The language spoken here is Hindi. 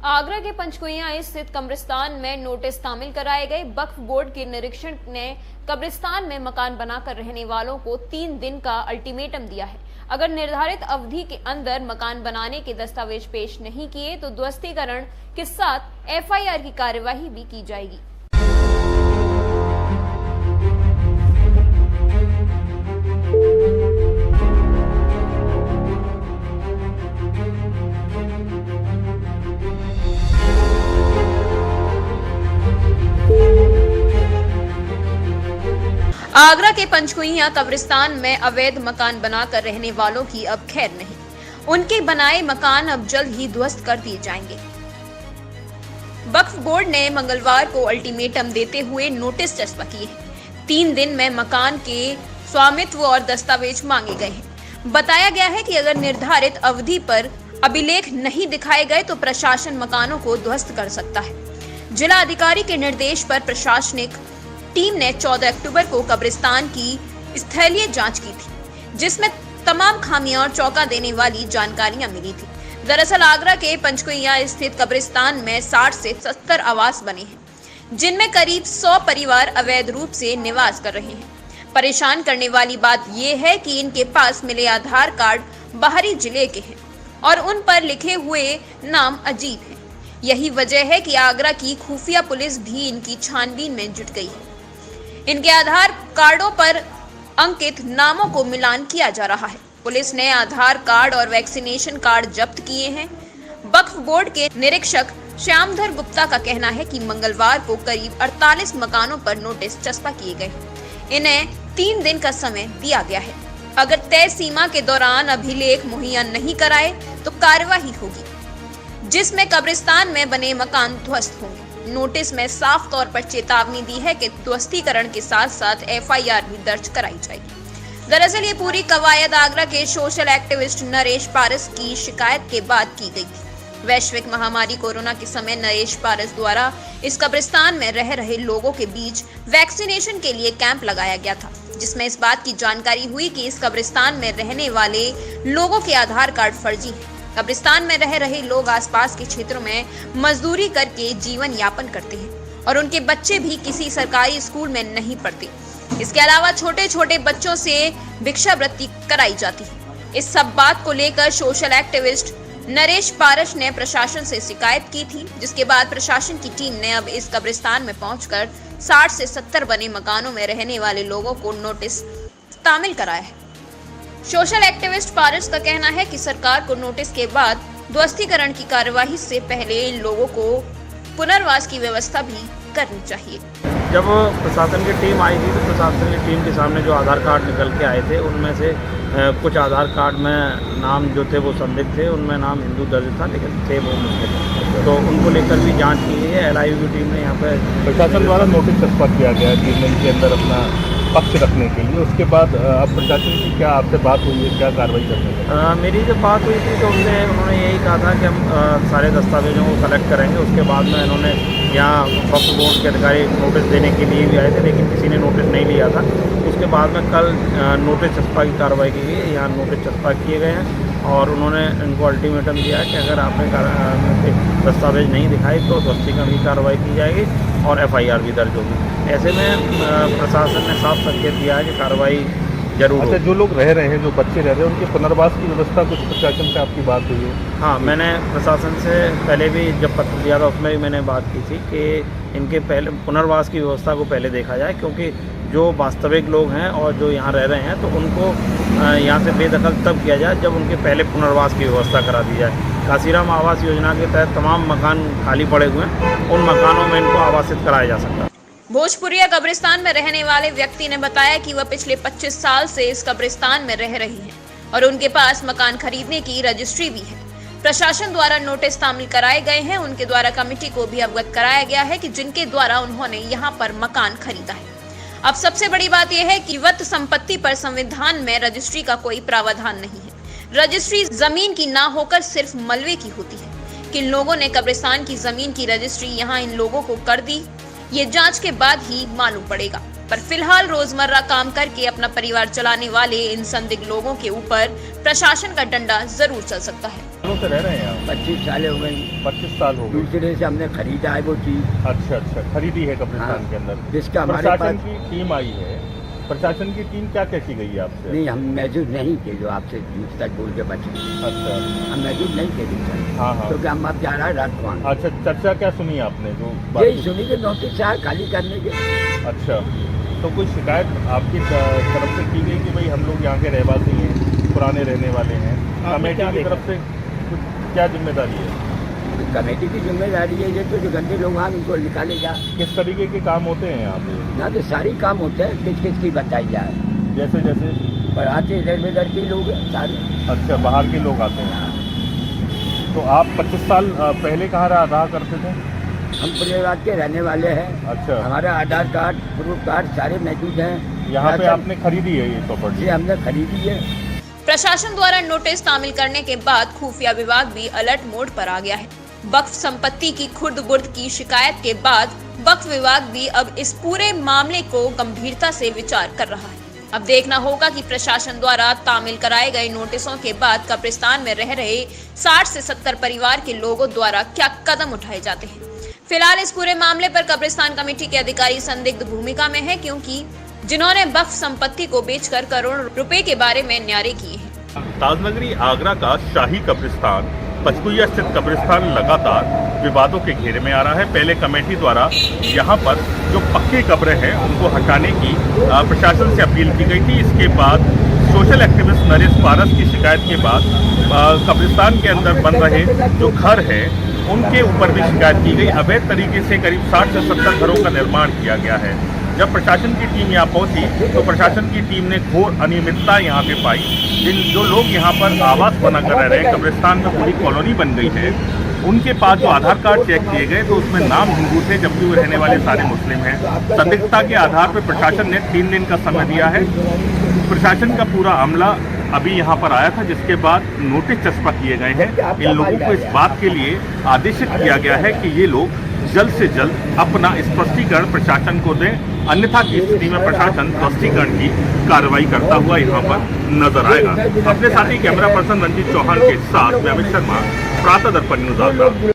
आगरा के पंचकुइयां स्थित कब्रिस्तान में नोटिस तामील कराए गए। वक्फ बोर्ड के निरीक्षक ने कब्रिस्तान में मकान बनाकर रहने वालों को 3 दिन का अल्टीमेटम दिया है। अगर निर्धारित अवधि के अंदर मकान बनाने के दस्तावेज पेश नहीं किए तो ध्वस्तीकरण के साथ एफआईआर की कार्यवाही भी की जाएगी। आगरा के पंचकुइयां कब्रिस्तान में अवैध मकान बनाकर रहने वालों की अब खैर नहीं। उनके बनाए मकान अब जल्द ही ध्वस्त कर दिए जाएंगे। वक्फ बोर्ड ने मंगलवार को अल्टीमेटम देते हुए नोटिस चस्पा किए हैं। 3 दिन में मकान के स्वामित्व और दस्तावेज मांगे गए हैं। बताया गया है कि अगर निर्धारित अवधि पर अभिलेख नहीं दिखाए गए तो प्रशासन मकानों को ध्वस्त कर सकता है। जिला अधिकारी के निर्देश पर प्रशासनिक टीम ने 14 अक्टूबर को कब्रिस्तान की स्थलीय जांच की थी, जिसमें तमाम खामियां और चौंका देने वाली जानकारियां मिली थी। दरअसल आगरा के पंचकुइयां स्थित कब्रिस्तान में 60 से 70 आवास बने हैं, जिनमें करीब 100 परिवार अवैध रूप से निवास कर रहे हैं। परेशान करने वाली बात यह है कि इनके पास मिले आधार कार्ड बाहरी जिले के हैं और उन पर लिखे हुए नाम अजीब हैं। यही वजह है कि आगरा की खुफिया पुलिस भी इनकी छानबीन में जुट गई है। इनके आधार कार्डों पर अंकित नामों को मिलान किया जा रहा है। पुलिस ने आधार कार्ड और वैक्सीनेशन कार्ड जब्त किए हैं। वक्फ बोर्ड के निरीक्षक श्यामधर गुप्ता का कहना है कि मंगलवार को करीब 48 मकानों पर नोटिस चस्पा किए गए। इन्हें 3 दिन का समय दिया गया है। अगर तय सीमा के दौरान अभिलेख मुहैया नहीं कराए तो कार्यवाही होगी, जिसमें कब्रिस्तान में बने मकान ध्वस्त होंगे। नोटिस में साफ तौर पर चेतावनी दी है कि ध्वस्तीकरण के साथ साथ एफआईआर भी दर्ज कराई जाएगी। दरअसल ये पूरी कवायद आगरा के सोशल एक्टिविस्ट नरेश पारस की शिकायत के बाद की गई थी। वैश्विक महामारी कोरोना के समय नरेश पारस द्वारा इस कब्रिस्तान में रह रहे लोगों के बीच वैक्सीनेशन के लिए कैंप लगाया गया था, जिसमें इस बात की जानकारी हुई कि इस कब्रिस्तान में रहने वाले लोगों के आधार कार्ड फर्जी हैं। कब्रिस्तान में रह रहे लोग आसपास के क्षेत्रों में मजदूरी करके जीवन यापन करते हैं और उनके बच्चे भी किसी सरकारी स्कूल में नहीं पढ़ते। इसके अलावा छोटे छोटे बच्चों से भिक्षावृत्ति कराई जाती है। इस सब बात को लेकर सोशल एक्टिविस्ट नरेश पारस ने प्रशासन से शिकायत की थी, जिसके बाद प्रशासन की टीम ने अब इस कब्रिस्तान में पहुंचकर 60 से 70 बने मकानों में रहने वाले लोगों को नोटिस तामील कराया है। सोशल एक्टिविस्ट पारस का कहना है कि सरकार को नोटिस के बाद ध्वस्तीकरण की कार्यवाही से पहले इन लोगों को पुनर्वास की व्यवस्था भी करनी चाहिए। जब प्रशासन की टीम आई थी तो प्रशासन की टीम के सामने जो आधार कार्ड निकल के आए थे, उनमें से कुछ आधार कार्ड में नाम जो थे वो संदिग्ध थे, उनमें नाम हिंदू दर्ज था लेकिन थे वो मुस्लिम। तो उनको लेकर भी जांच की गई है। LIU की टीम ने यहाँ पर प्रशासन द्वारा नोटिस चस्पा किया गया 3 दिन के अंदर अपना पक्ष रखने के लिए। उसके बाद अब प्रशासन की क्या आपसे बात हुई है, क्या कार्रवाई करने की? मेरी जब बात हुई थी तो उन्होंने यही कहा था कि हम सारे दस्तावेजों को कलेक्ट करेंगे। उसके बाद में इन्होंने यहाँ वक्फ बोर्ड के अधिकारी नोटिस देने के लिए भी आए थे, लेकिन किसी ने नोटिस नहीं लिया था। उसके बाद में कल नोटिस चस्पा की कार्रवाई की गई। यहाँ नोटिस चस्पा किए गए हैं और उन्होंने इनको अल्टीमेटम दिया है कि अगर आपने दस्तावेज नहीं दिखाए तो ध्वस्तीकरण की कार्रवाई की जाएगी और एफआईआर भी दर्ज होगी। ऐसे में प्रशासन ने साफ संकेत दिया है कि कार्रवाई जरूर। अच्छा, जो लोग रह रहे हैं, जो बच्चे रह रहे हैं, उनके पुनर्वास की व्यवस्था कुछ प्रशासन से आपकी बात हुई है? हाँ, मैंने प्रशासन से पहले भी जब पत्र दिया था उसमें भी मैंने बात की थी कि इनके पहले पुनर्वास की व्यवस्था को पहले देखा जाए, क्योंकि जो वास्तविक लोग हैं और जो यहाँ रह रहे हैं तो उनको यहाँ से बेदखल तब किया जाए जब उनके पहले पुनर्वास की व्यवस्था करा दी जाए। काशीराम आवास योजना के तहत तमाम मकान खाली पड़े हुए हैं, उन मकानों में इनको आवासित कराया जा सकता है। भोजपुरिया कब्रिस्तान में रहने वाले व्यक्ति ने बताया कि वह पिछले 25 साल से इस कब्रिस्तान में रह रही हैं और उनके पास मकान खरीदने की रजिस्ट्री भी है। प्रशासन द्वारा नोटिस तामील कराए गए हैं। उनके द्वारा कमेटी को भी अवगत कराया गया है कि जिनके द्वारा उन्होंने यहाँ पर मकान खरीदा है। अब सबसे बड़ी बात यह है कि वत संपत्ति पर संविधान में रजिस्ट्री का कोई प्रावधान नहीं है। रजिस्ट्री जमीन की ना होकर सिर्फ मलबे की होती है। किन लोगों ने कब्रिस्तान की जमीन की रजिस्ट्री यहाँ इन लोगों को कर दी, ये जांच के बाद ही मालूम पड़ेगा। पर फिलहाल रोजमर्रा काम करके अपना परिवार चलाने वाले इन संदिग्ध लोगों के ऊपर प्रशासन का डंडा जरूर चल सकता है। सालों से रह रहे हैं आप? 25 साल हो गए। 25 साल हो गए। दूसरे से हमने खरीदा है वो चीज। अच्छा अच्छा, खरीदी है कब्रिस्तान हाँ, के अंदर। जिसका हमारे प्रशासन पास की टीम आई है, प्रशासन की टीम क्या कहती गई है आपसे? नहीं, हम मौजूद नहीं थे जो आपसे सच बोल के बचे। अच्छा, हम मौजूद नहीं थे सर, हाँ हाँ। क्योंकि हम अब जा रहा है रात को आने। अच्छा, चर्चा क्या सुनी आपने जो यही सुनी कि नोटिस है खाली करने के। अच्छा, तो कोई शिकायत आपकी तरफ से की गई कि भाई हम लोग यहाँ के रहवासी हैं, पुराने रहने वाले हैं, कमेटी की तरफ से क्या जिम्मेदारी है? कमेटी की जिम्मेदारी है ये तो जो गंदे लोग हैं उनको निकाले जा। किस तरीके के काम होते हैं यहाँ पे? ना तो सारी काम होते हैं, किस किस की बताई जाए। जैसे जैसे पर आते इधर उधर के लोग हैं सारे। अच्छा, बाहर के लोग आते हैं। तो आप 25 साल पहले कहाँ रहा करते थे? हम परिवार के रहने वाले हैं। अच्छा, हमारा आधार कार्ड, प्रूफ कार्ड सारे मौजूद हैं। यहाँ पे आपने खरीदी है ये प्रॉपर्टी? ये हमने खरीदी है। प्रशासन द्वारा नोटिस तामील करने के बाद खुफिया विभाग भी अलर्ट मोड पर आ गया है। वक्फ संपत्ति की खुर्द बुर्द की शिकायत के बाद वक्फ विभाग भी अब इस पूरे मामले को गंभीरता से विचार कर रहा है। अब देखना होगा कि प्रशासन द्वारा तामील कराए गए नोटिसों के बाद कब्रिस्तान में रह रहे 60 से 70 परिवार के लोगों द्वारा क्या कदम उठाए जाते हैं। फिलहाल इस पूरे मामले पर कब्रिस्तान कमेटी के अधिकारी संदिग्ध भूमिका में है, क्योंकि जिन्होंने वक्फ संपत्ति को बेचकर करोड़ों रुपए के बारे में न्यारे किए हैं। ताजनगरी आगरा का शाही कब्रिस्तान पचकुइया स्थित कब्रिस्तान लगातार विवादों के घेरे में आ रहा है। पहले कमेटी द्वारा यहाँ पर जो पक्की कब्रें हैं उनको हटाने की प्रशासन से अपील की गई थी। इसके बाद सोशल एक्टिविस्ट नरेश पारस की शिकायत के बाद कब्रिस्तान के अंदर बन रहे जो घर हैं उनके ऊपर भी शिकायत की गई। अवैध तरीके से करीब 60 से 70 घरों का निर्माण किया गया है। जब प्रशासन की टीम यहाँ पहुंची तो प्रशासन की टीम ने घोर अनियमितता यहाँ पे पाई। जो लोग यहाँ पर आवास बनाकर रह रहे हैं, कब्रिस्तान में पूरी कॉलोनी बन गई है, उनके पास जो आधार कार्ड चेक किए गए तो उसमें नाम हिंदू थे, जबकि वो रहने वाले सारे मुस्लिम हैं। संदिग्धता के आधार पर प्रशासन ने 3 दिन का समय दिया है। प्रशासन का पूरा अमला अभी यहाँ पर आया था, जिसके बाद नोटिस चस्पा किए गए हैं। इन लोगों को इस बात के लिए आदेशित किया गया है कि ये लोग जल्द से जल्द अपना स्पष्टीकरण प्रशासन को दें, अन्यथा की स्थिति में प्रशासन स्पष्टीकरण की कार्रवाई करता हुआ यहाँ पर नजर आएगा। अपने साथी कैमरा पर्सन रंजीत चौहान के साथ मैं अमित शर्मा, प्रातः दर्पण न्यूज़ आगरा।